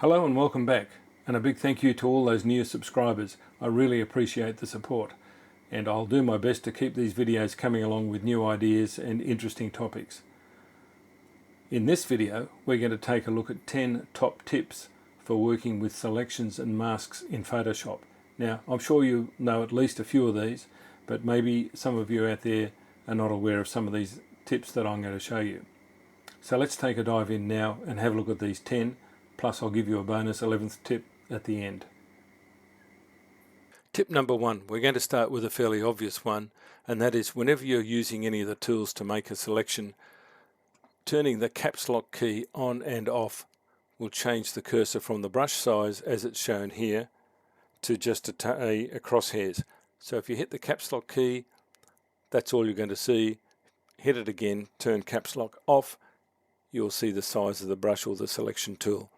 Hello and welcome back, and a big thank you to all those new subscribers. I really appreciate the support, and I'll do my best to keep these videos coming along with new ideas and interesting topics. In this video, we're going to take a look at 10 top tips for working with selections and masks in Photoshop. Now, I'm sure you know at least a few of these, but maybe some of you out there are not aware of some of these tips that I'm going to show you. So let's take a dive in now and have a look at these 10. Plus I'll give you a bonus 11th tip at the end. Tip number 1, we're going to start with a fairly obvious one, and that is whenever you're using any of the tools to make a selection, turning the caps lock key on and off will change the cursor from the brush size as it's shown here to just a crosshairs. So if you hit the caps lock key, that's all you're going to see. Hit it again, turn caps lock off, you'll see the size of the brush or the selection tool.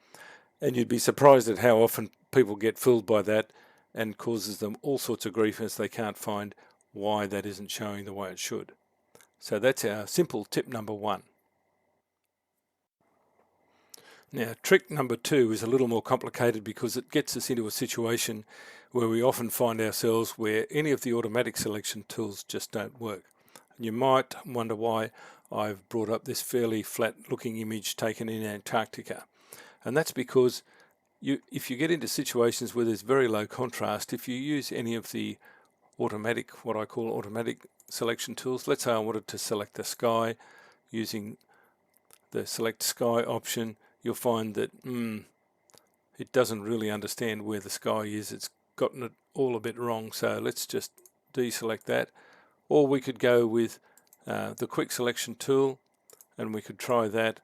And you'd be surprised at how often people get fooled by that and causes them all sorts of grief as they can't find why that isn't showing the way it should. So that's our simple tip number 1. Now, trick number 2 is a little more complicated because it gets us into a situation where we often find ourselves where any of the automatic selection tools just don't work. And you might wonder why I've brought up this fairly flat looking image taken in Antarctica. And that's because if you get into situations where there's very low contrast, if you use any of the automatic, what I call automatic selection tools, let's say I wanted to select the sky using the select sky option, you'll find that it doesn't really understand where the sky is. It's gotten it all a bit wrong. So let's just deselect that. Or we could go with the quick selection tool, and we could try that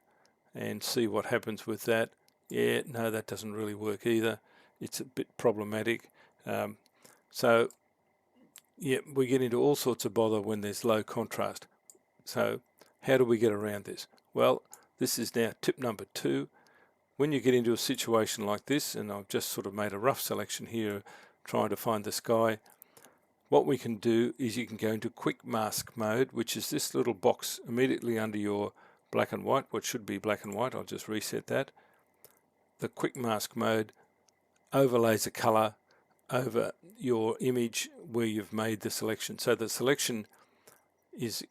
and see what happens with that. Yeah, no, that doesn't really work either. It's a bit problematic. So yeah, we get into all sorts of bother when there's low contrast. So how do we get around this? Well, this is now tip number 2. When you get into a situation like this, and I've just sort of made a rough selection here trying to find the sky, what we can do is you can go into quick mask mode, which is this little box immediately under your black and white, what should be black and white. I'll just reset that. The quick mask mode overlays a color over your image where you've made the selection. So the selection is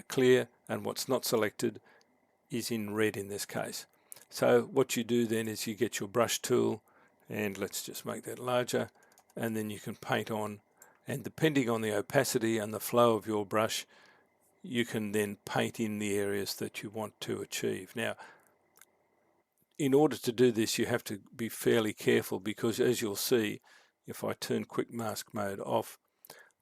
clear, and what's not selected is in red in this case. So what you do then is you get your brush tool, and let's just make that larger, and then you can paint on, and depending on the opacity and the flow of your brush, you can then paint in the areas that you want to achieve. Now, in order to do this, you have to be fairly careful because, as you'll see, if I turn quick mask mode off,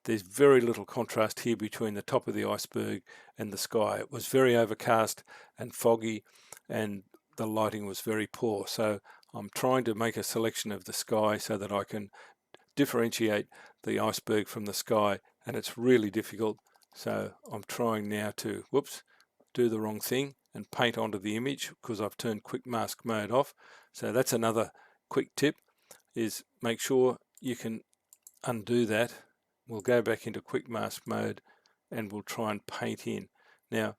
there's very little contrast here between the top of the iceberg and the sky. It was very overcast and foggy, and the lighting was very poor. So I'm trying to make a selection of the sky so that I can differentiate the iceberg from the sky, and it's really difficult. So I'm trying now to, do the wrong thing and paint onto the image because I've turned quick mask mode off. So that's another quick tip, is make sure you can undo that. We'll go back into quick mask mode and we'll try and paint in. Now,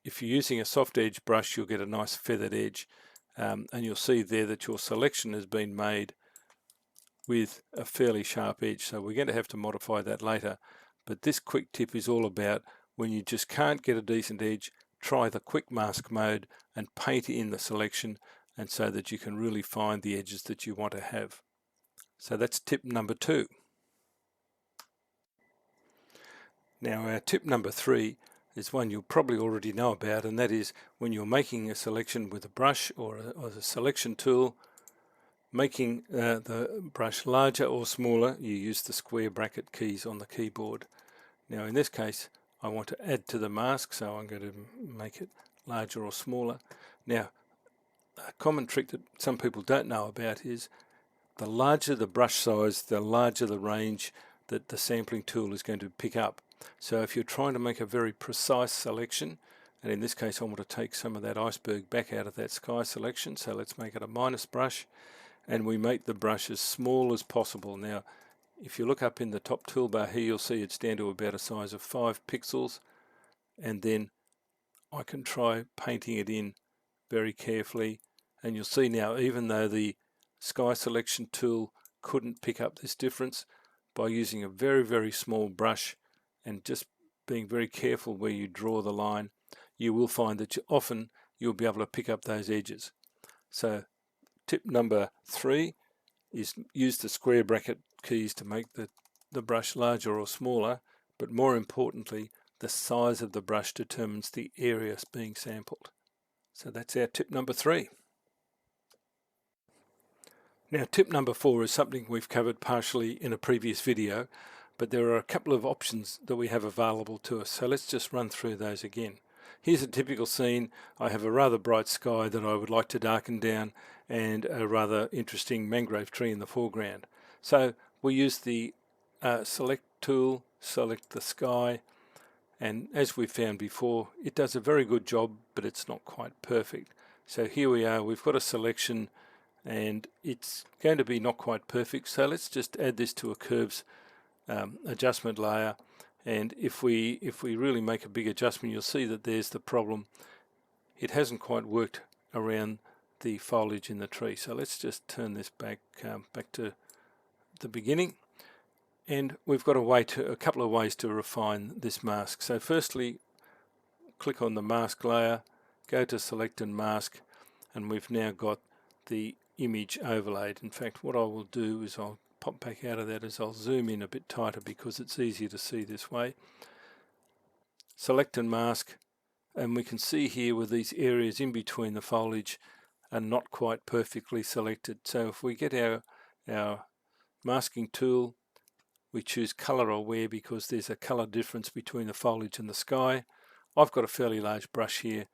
if you're using a soft edge brush, you'll get a nice feathered edge, and you'll see there that your selection has been made with a fairly sharp edge. So we're going to have to modify that later. But this quick tip is all about when you just can't get a decent edge, try the quick mask mode and paint in the selection, and so that you can really find the edges that you want to have. So that's tip number 2. Now our tip number 3 is one you'll probably already know about, and that is when you're making a selection with a brush or a selection tool, making the brush larger or smaller, you use the square bracket keys on the keyboard. Now in this case, I want to add to the mask, so I'm going to make it larger or smaller. Now, a common trick that some people don't know about is the larger the brush size, the larger the range that the sampling tool is going to pick up. So if you're trying to make a very precise selection, and in this case I want to take some of that iceberg back out of that sky selection, so let's make it a minus brush, and we make the brush as small as possible. Now, if you look up in the top toolbar here, you'll see it's down to about a size of 5 pixels, and then I can try painting it in very carefully, and you'll see now, even though the sky selection tool couldn't pick up this difference. By using a very, very small brush and just being very careful where you draw the line, you will find that often you'll be able to pick up those edges. So tip number 3 is use the square bracket keys to make the brush larger or smaller, but more importantly, the size of the brush determines the area being sampled. So that's our tip number 3. Now tip number 4 is something we've covered partially in a previous video, but there are a couple of options that we have available to us, so let's just run through those again. Here's a typical scene. I have a rather bright sky that I would like to darken down and a rather interesting mangrove tree in the foreground. So we use the select tool, select the sky, and as we've found before, it does a very good job, but it's not quite perfect. So here we are, we've got a selection and it's going to be not quite perfect, so let's just add this to a curves adjustment layer, and if we really make a big adjustment, you'll see that there's the problem. It hasn't quite worked around the foliage in the tree. So let's just turn this back to the beginning, and we've got a couple of ways to refine this mask. So firstly, click on the mask layer, go to select and mask, and we've now got the image overlaid. In fact, what I will do is I'll pop back out of that as I'll zoom in a bit tighter because it's easier to see this way. Select and mask, and we can see here where these areas in between the foliage are not quite perfectly selected. So if we get our masking tool, we choose color aware because there's a color difference between the foliage and the sky. I've got a fairly large brush here.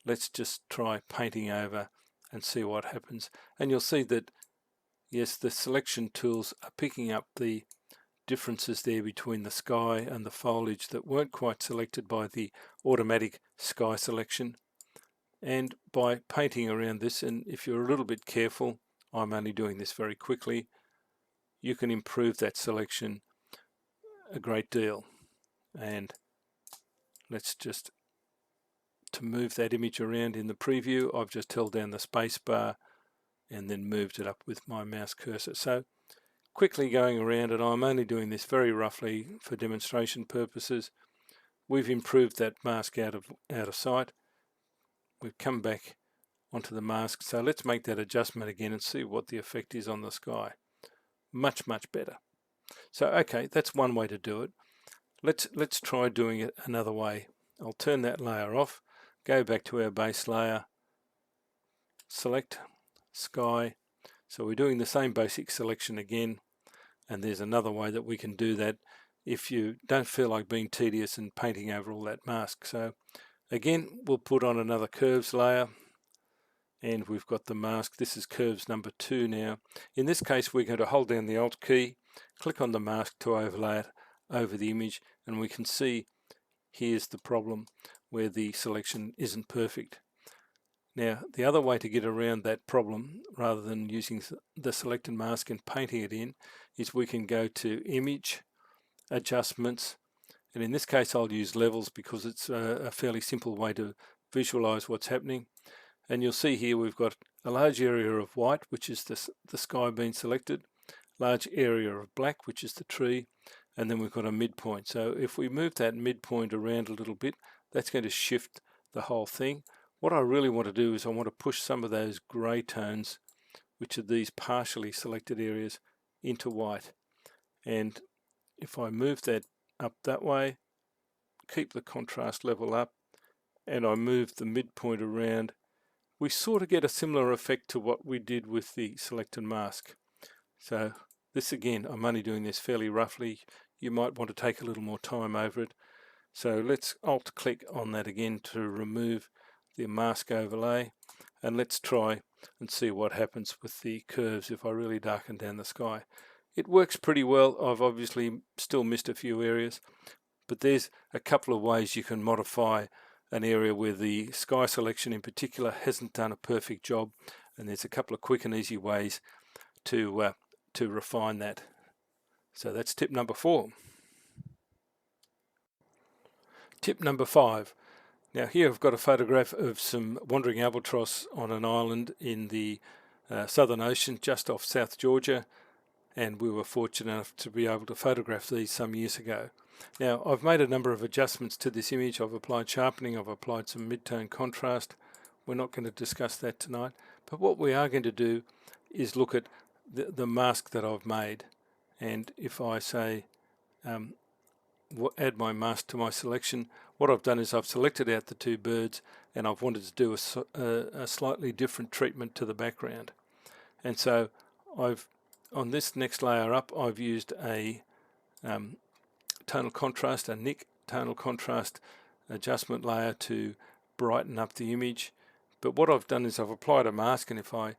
Let's just try painting over and see what happens, and you'll see that yes, the selection tools are picking up the differences there between the sky and the foliage that weren't quite selected by the automatic sky selection. And by painting around this, and if you're a little bit careful, I'm only doing this very quickly, you can improve that selection a great deal. And let's just, to move that image around in the preview, I've just held down the space bar and then moved it up with my mouse cursor. So quickly going around it, I'm only doing this very roughly for demonstration purposes. We've improved that mask out of sight. We've come back onto the mask. So let's make that adjustment again and see what the effect is on the sky. Much, much better. So okay, that's one way to do it. Let's try doing it another way. I'll turn that layer off, go back to our base layer, select sky. So we're doing the same basic selection again, and there's another way that we can do that if you don't feel like being tedious and painting over all that mask. So again, we'll put on another curves layer, and we've got the mask. This is curves number 2 now. In this case, we're going to hold down the Alt key, click on the mask to overlay it over the image, and we can see here's the problem where the selection isn't perfect. Now, the other way to get around that problem, rather than using the select and mask and painting it in, is we can go to Image, Adjustments, and in this case I'll use Levels because it's a fairly simple way to visualize what's happening. And you'll see here we've got a large area of white, which is the sky being selected, large area of black, which is the tree, and then we've got a midpoint. So if we move that midpoint around a little bit, that's going to shift the whole thing. What I really want to do is I want to push some of those grey tones, which are these partially selected areas, into white. And if I move that up that way, keep the contrast level up, and I move the midpoint around, we sort of get a similar effect to what we did with the select and mask. So this again, I'm only doing this fairly roughly. You might want to take a little more time over it. So let's Alt click on that again to remove the mask overlay, and let's try and see what happens with the curves if I really darken down the sky. It works pretty well. I've obviously still missed a few areas, but there's a couple of ways you can modify an area where the sky selection in particular hasn't done a perfect job, and there's a couple of quick and easy ways to refine that. So that's tip number 4. Tip number 5. Now here I've got a photograph of some wandering albatross on an island in the Southern Ocean just off South Georgia, and we were fortunate enough to be able to photograph these some years ago. Now, I've made a number of adjustments to this image. I've applied sharpening, I've applied some mid-tone contrast. We're not going to discuss that tonight, but what we are going to do is look at the mask that I've made. And if I say add my mask to my selection, what I've done is I've selected out the two birds, and I've wanted to do a slightly different treatment to the background. And so on this next layer up, I've used a tonal contrast, a Nick tonal contrast adjustment layer to brighten up the image. But what I've done is I've applied a mask, and if I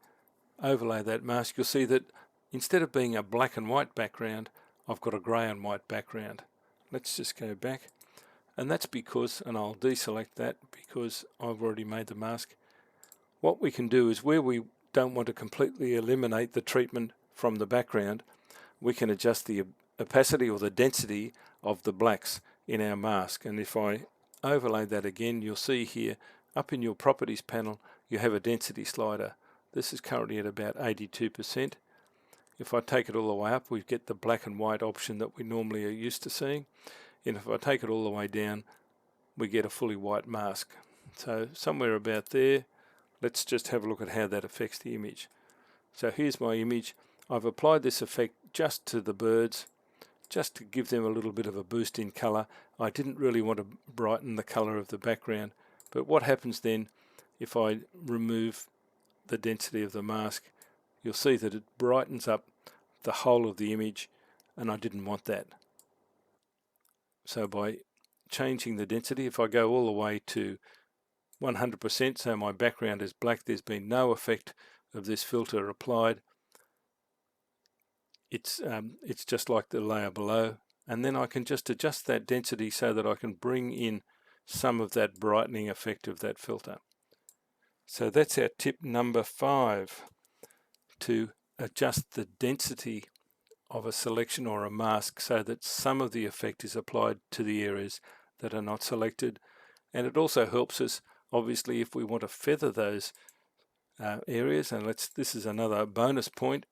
overlay that mask, you'll see that instead of being a black and white background, I've got a grey and white background. Let's just go back, and that's because, and I'll deselect that because I've already made the mask. What we can do is, where we don't want to completely eliminate the treatment from the background, we can adjust the opacity or the density of the blacks in our mask. And if I overlay that again, you'll see here up in your properties panel you have a density slider. This is currently at about 82%. If I take it all the way up, we get the black and white option that we normally are used to seeing. And if I take it all the way down, we get a fully white mask. So somewhere about there, let's just have a look at how that affects the image. So here's my image. I've applied this effect just to the birds, just to give them a little bit of a boost in colour. I didn't really want to brighten the colour of the background. But what happens then, if I remove the density of the mask, you'll see that it brightens up the whole of the image, and I didn't want that. So by changing the density, if I go all the way to 100%, so my background is black, there's been no effect of this filter applied. It's just like the layer below, and then I can just adjust that density so that I can bring in some of that brightening effect of that filter. So that's our tip number 5, to adjust the density of a selection or a mask so that some of the effect is applied to the areas that are not selected. And it also helps us, obviously, if we want to feather those areas, and this is another bonus point.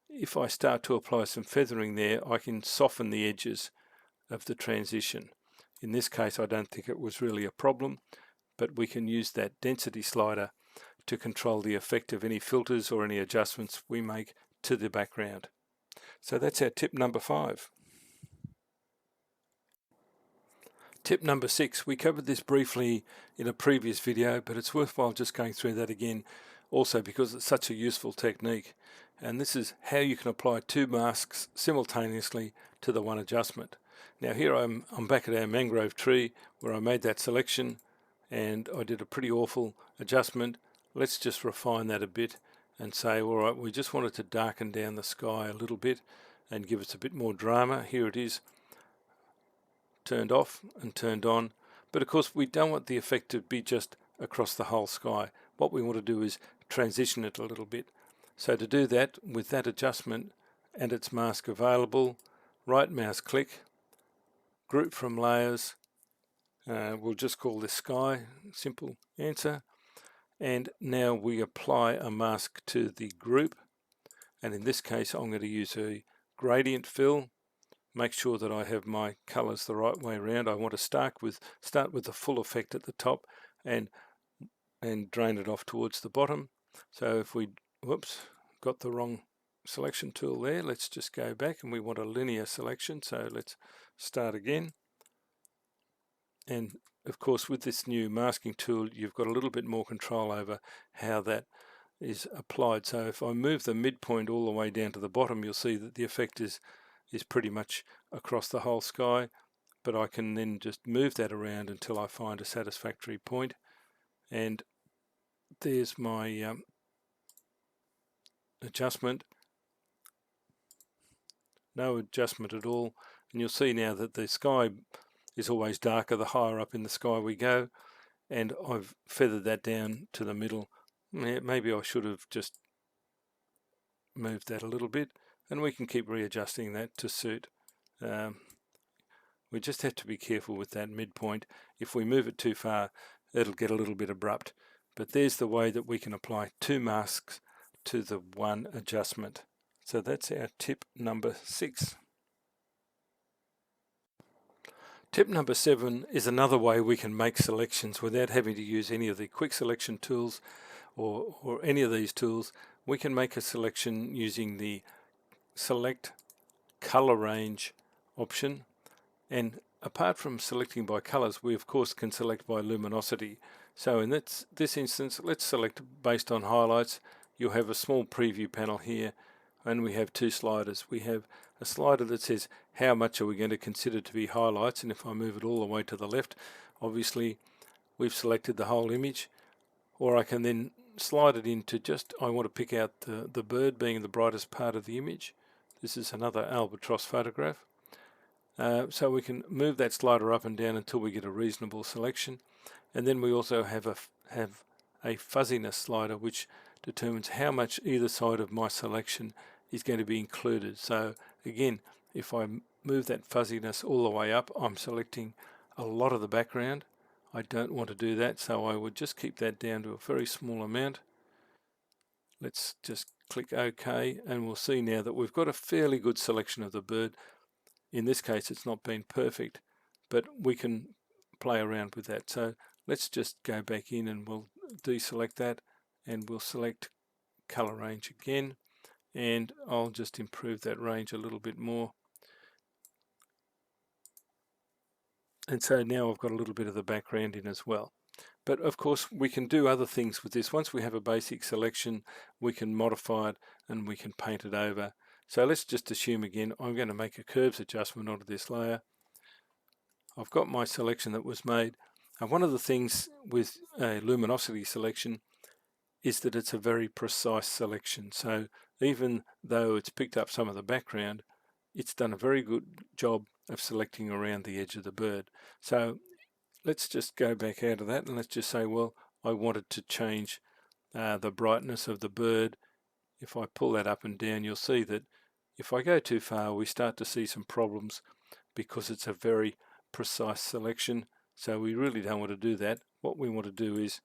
If I start to apply some feathering there, I can soften the edges of the transition. In this case, I don't think it was really a problem, but we can use that density slider to control the effect of any filters or any adjustments we make to the background. So that's our tip number 5. Tip number 6, we covered this briefly in a previous video, but it's worthwhile just going through that again also because it's such a useful technique. And this is how you can apply 2 masks simultaneously to the one adjustment. Now here I'm back at our mangrove tree where I made that selection, and I did a pretty awful adjustment. Let's just refine that a bit and say, all right, we just wanted to darken down the sky a little bit and give us a bit more drama. Here it is, turned off and turned on. But of course we don't want the effect to be just across the whole sky. What we want to do is transition it a little bit. So to do that, with that adjustment and its mask available, right mouse click, group from layers, we'll just call this sky, simple answer. And now we apply a mask to the group, and in this case I'm going to use a gradient fill. Make sure that I have my colors the right way around. I want to start with the full effect at the top and drain it off towards the bottom. So if we, got the wrong selection tool there, let's just go back, and we want a linear selection, so let's start again. And of course with this new masking tool you've got a little bit more control over how that is applied. So if I move the midpoint all the way down to the bottom, you'll see that the effect is pretty much across the whole sky, but I can then just move that around until I find a satisfactory point. And there's my adjustment. No adjustment at all, and you'll see now that the sky is always darker the higher up in the sky we go, and I've feathered that down to the middle. Maybe I should have just moved that a little bit, and we can keep readjusting that to suit. We just have to be careful with that midpoint. If we move it too far, it'll get a little bit abrupt. But there's the way that we can apply 2 masks to the one adjustment. So that's our tip number 6. Tip number 7 is another way we can make selections without having to use any of the quick selection tools or any of these tools. We can make a selection using the select color range option, and apart from selecting by colors, we of course can select by luminosity. So in this instance, let's select based on highlights. You'll have a small preview panel here, and we have 2 sliders. We have a slider that says how much are we going to consider to be highlights, and if I move it all the way to the left, obviously we've selected the whole image. Or I can then slide it into just, I want to pick out the bird being the brightest part of the image. This is another albatross photograph. So we can move that slider up and down until we get a reasonable selection. And then we also have a fuzziness slider, which determines how much either side of my selection is going to be included. So again, if I move that fuzziness all the way up, I'm selecting a lot of the background. I don't want to do that, so I would just keep that down to a very small amount. Let's just click OK, and we'll see now that we've got a fairly good selection of the bird. In this case, it's not been perfect, but we can play around with that. So let's just go back in and we'll deselect that, and we'll select color range again, and I'll just improve that range a little bit more. And so now I've got a little bit of the background in as well. But of course we can do other things with this. Once we have a basic selection, we can modify it and we can paint it over. So let's just assume again, I'm going to make a curves adjustment onto this layer. I've got my selection that was made. And one of the things with a luminosity selection is that it's a very precise selection. So even though it's picked up some of the background, it's done a very good job of selecting around the edge of the bird. So let's just go back out of that, and let's just say, well, I wanted to change the brightness of the bird. If I pull that up and down, you'll see that if I go too far, we start to see some problems because it's a very precise selection. So we really don't want to do that. What we want to do is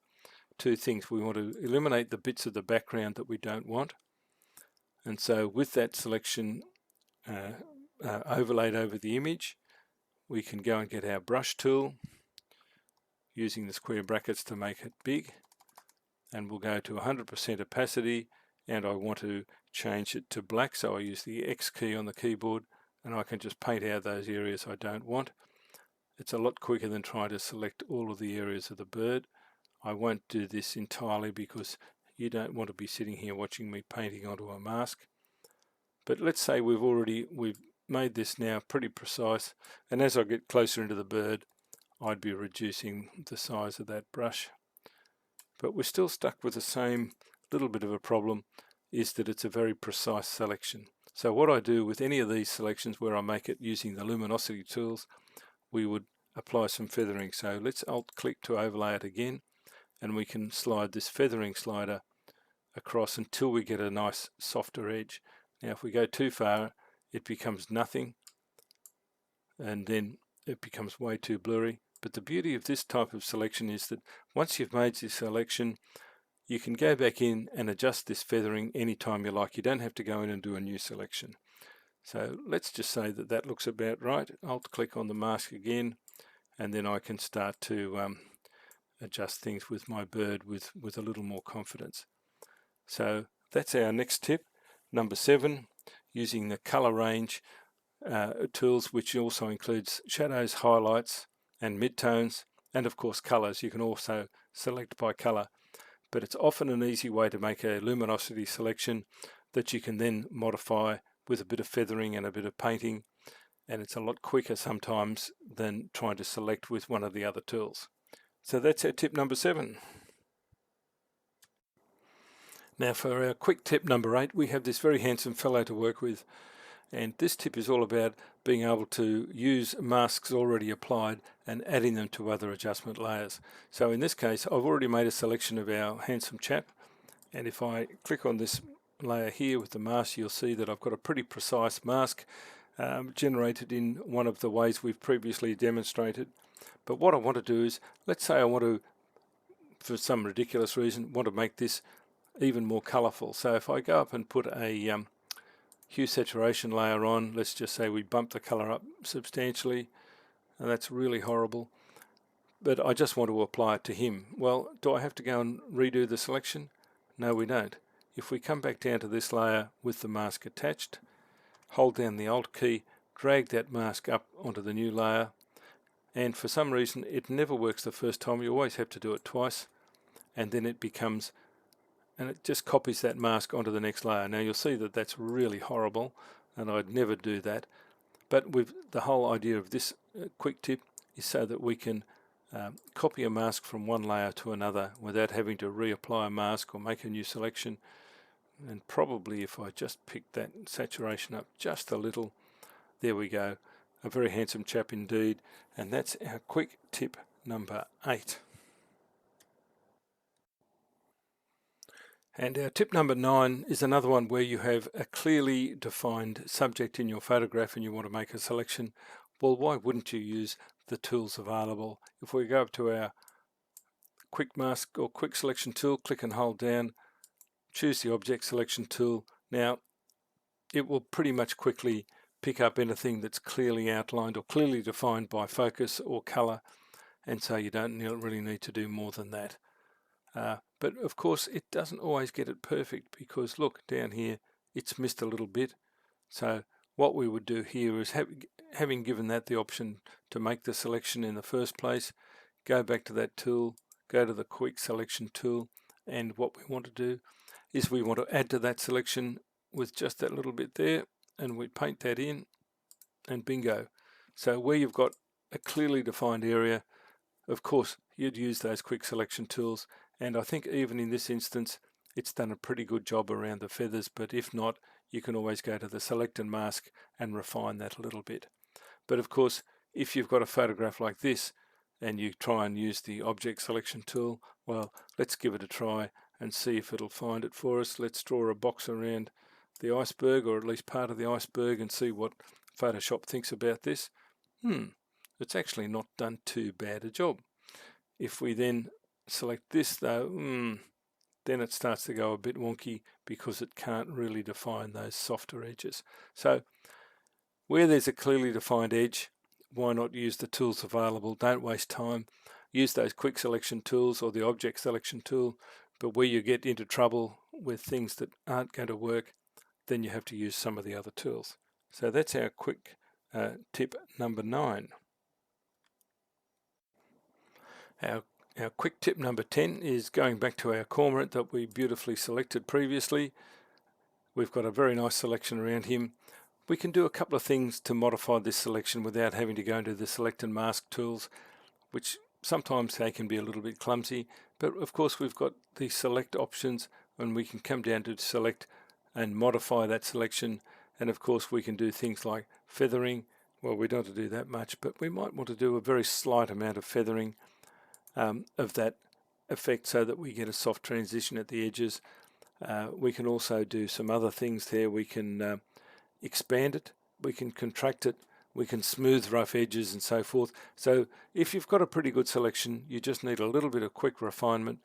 2 things. We want to eliminate the bits of the background that we don't want. And so with that selection overlaid over the image, we can go and get our brush tool using the square brackets to make it big, and we'll go to 100% opacity, and I want to change it to black, so I use the X key on the keyboard, and I can just paint out those areas I don't want. It's a lot quicker than trying to select all of the areas of the bird. I won't do this entirely because you don't want to be sitting here watching me painting onto a mask. But let's say we've made this now pretty precise, and as I get closer into the bird, I'd be reducing the size of that brush. But we're still stuck with the same little bit of a problem, is that it's a very precise selection. So what I do with any of these selections where I make it using the luminosity tools, we would apply some feathering. So let's alt click to overlay it again, and we can slide this feathering slider across until we get a nice softer edge. Now if we go too far, it becomes nothing, and then it becomes way too blurry. But the beauty of this type of selection is that once you've made this selection, you can go back in and adjust this feathering anytime you like. You don't have to go in and do a new selection. So let's just say that that looks about right. Alt click on the mask again, and then I can start to adjust things with my bird with a little more confidence. So that's our next tip, number 7, using the color range tools, which also includes shadows, highlights, and midtones, and of course colors. You can also select by color, but it's often an easy way to make a luminosity selection that you can then modify with a bit of feathering and a bit of painting, and it's a lot quicker sometimes than trying to select with one of the other tools. So that's our tip number 7. Now for our quick tip number 8, we have this very handsome fellow to work with, and this tip is all about being able to use masks already applied and adding them to other adjustment layers. So in this case, I've already made a selection of our handsome chap, and if I click on this layer here with the mask, you'll see that I've got a pretty precise mask generated in one of the ways we've previously demonstrated. But what I want to do is, let's say I want to, for some ridiculous reason, want to make this even more colourful. So if I go up and put a hue saturation layer on, let's just say we bump the colour up substantially, and that's really horrible, but I just want to apply it to him. Well, do I have to go and redo the selection? No, we don't. If we come back down to this layer with the mask attached, hold down the Alt key, drag that mask up onto the new layer, and for some reason it never works the first time. You always have to do it twice, and then it becomes, and it just copies that mask onto the next layer. Now you'll see that that's really horrible, and I'd never do that. But with the whole idea of this quick tip is so that we can copy a mask from one layer to another without having to reapply a mask or make a new selection. And probably if I just pick that saturation up just a little, there we go, a very handsome chap indeed. And that's our quick tip number 8. And our tip number 9 is another one where you have a clearly defined subject in your photograph and you want to make a selection. Well, why wouldn't you use the tools available? If we go up to our quick mask or quick selection tool, click and hold down, choose the object selection tool. Now it will pretty much quickly pick up anything that's clearly outlined or clearly defined by focus or color, and so you don't really need to do more than that. But of course it doesn't always get it perfect, because look down here, it's missed a little bit. So what we would do here is, having given that the option to make the selection in the first place, go back to that tool, go to the quick selection tool, and what we want to do is we want to add to that selection with just that little bit there, and we paint that in, and bingo. So where you've got a clearly defined area, of course you'd use those quick selection tools, and I think even in this instance it's done a pretty good job around the feathers, but if not, you can always go to the select and mask and refine that a little bit. But of course, if you've got a photograph like this and you try and use the object selection tool, well, let's give it a try and see if it'll find it for us. Let's draw a box around the iceberg, or at least part of the iceberg, and see what Photoshop thinks about this. It's actually not done too bad a job. If we then select this though, then it starts to go a bit wonky because it can't really define those softer edges. So where there's a clearly defined edge, why not use the tools available? Don't waste time. Use those quick selection tools or the object selection tool, but where you get into trouble with things that aren't going to work, then you have to use some of the other tools. So that's our quick tip number 9. Our quick tip number 10 is going back to our cormorant that we beautifully selected previously. We've got a very nice selection around him. We can do a couple of things to modify this selection without having to go into the select and mask tools, which sometimes they can be a little bit clumsy, but of course we've got the select options and we can come down to select and modify that selection. And of course we can do things like feathering. Well, we don't want to do that much, but we might want to do a very slight amount of feathering of that effect so that we get a soft transition at the edges. We can also do some other things there. We can expand it, we can contract it, we can smooth rough edges and so forth. So if you've got a pretty good selection, you just need a little bit of quick refinement.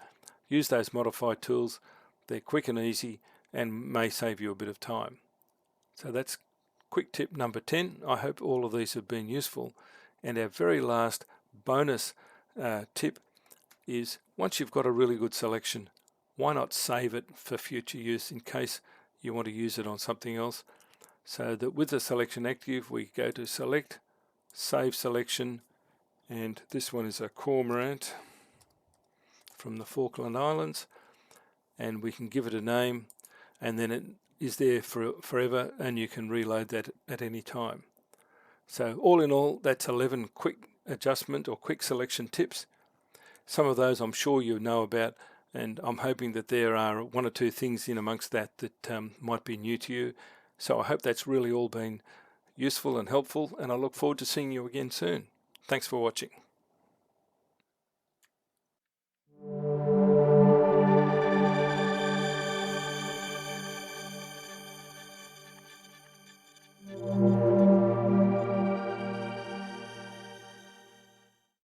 Use those modify tools. They're quick and easy and may save you a bit of time. So that's quick tip number 10. I hope all of these have been useful. And our very last bonus tip is, once you've got a really good selection, why not save it for future use in case you want to use it on something else? So that with the selection active, we go to select, save selection, and this one is a cormorant from the Falkland Islands, and we can give it a name, and then it is there for forever, and you can reload that at any time. So all in all, that's 11 quick adjustment or quick selection tips. Some of those I'm sure you know about, and I'm hoping that there are one or two things in amongst that might be new to you. So I hope that's really all been useful and helpful, and I look forward to seeing you again soon. Thanks for watching.